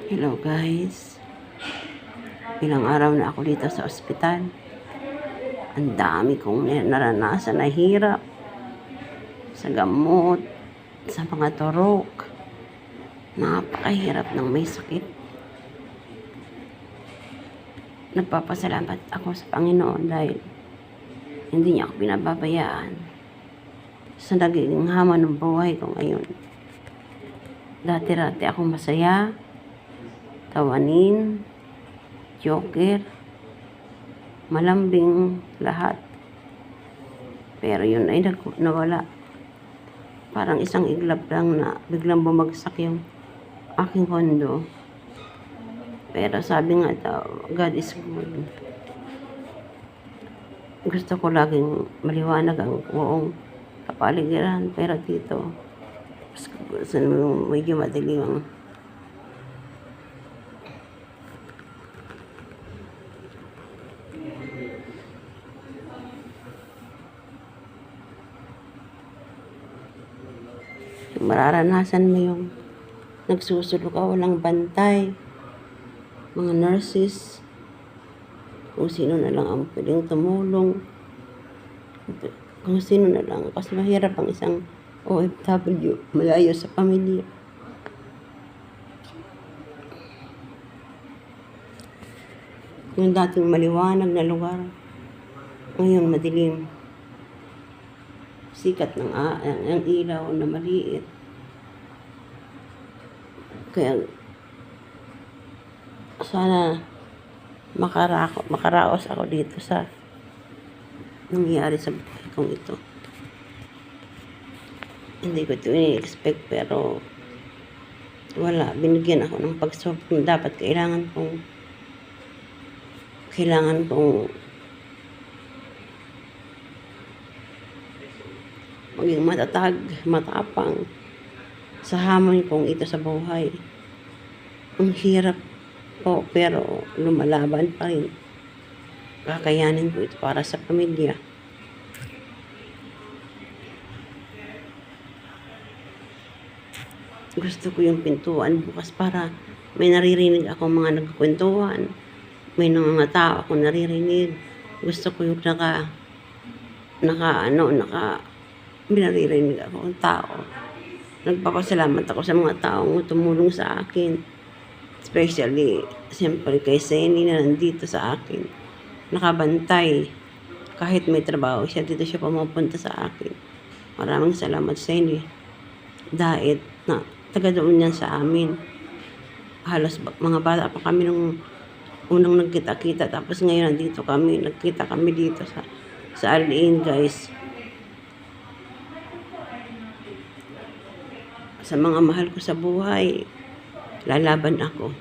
Hello guys, ilang araw na ako dito sa ospital. Ang dami kong naranasan na hirap sa gamot, sa mga turok. Napakahirap ng may sakit. Nagpapasalamat ako sa Panginoon dahil hindi niya ako pinababayaan sa nagiging hamon ng buhay ko ngayon. Dati-dati akong masaya, tawanin, joker, malambing lahat. Pero yun ay nawala. Parang isang iglap lang na biglang bumagsak yung aking kondo. Pero sabi nga daw, God is good. Gusto ko laging maliwanag ang buong kapaligiran. Pero dito, gusto medyo madilim ang mararanasan mo yung nagsusulo ka, walang bantay, mga nurses, kung sino na lang ang pwedeng tumulong, kung sino na lang, kasi mahirap ang isang OFW, malayo sa pamilya. Yung dating maliwanag na lugar, ngayon madilim. Sikat ng ilaw na maliit. Kaya sana makaraos ako dito sa nangyari sa buhay kong ito. Hindi ko ito ini-expect pero wala. Binigyan ako ng pagsubok. Dapat kailangan kong maging matatag, matapang sa hamon kong ito sa buhay. Ang hirap po, pero lumalaban pa rin. Kakayanin ko ito para sa pamilya. Gusto ko yung pintuan bukas para may naririnig ako mga nagkukwentuhan. May mga tao ako naririnig. Gusto ko yung may naririnig ako ang tao. Nagpapasalamat ako sa mga taong tumulong sa akin. Especially, siyempre kay Senny na nandito sa akin. Nakabantay. Kahit may trabaho siya, dito siya pumupunta sa akin. Maraming salamat, Senny. Dahil na taga doon yan sa amin. Halos mga bata pa kami nung unang nagkita-kita. Tapos ngayon nandito kami. Nagkita kami dito sa Alin, guys. Sa mga mahal ko sa buhay, lalaban ako.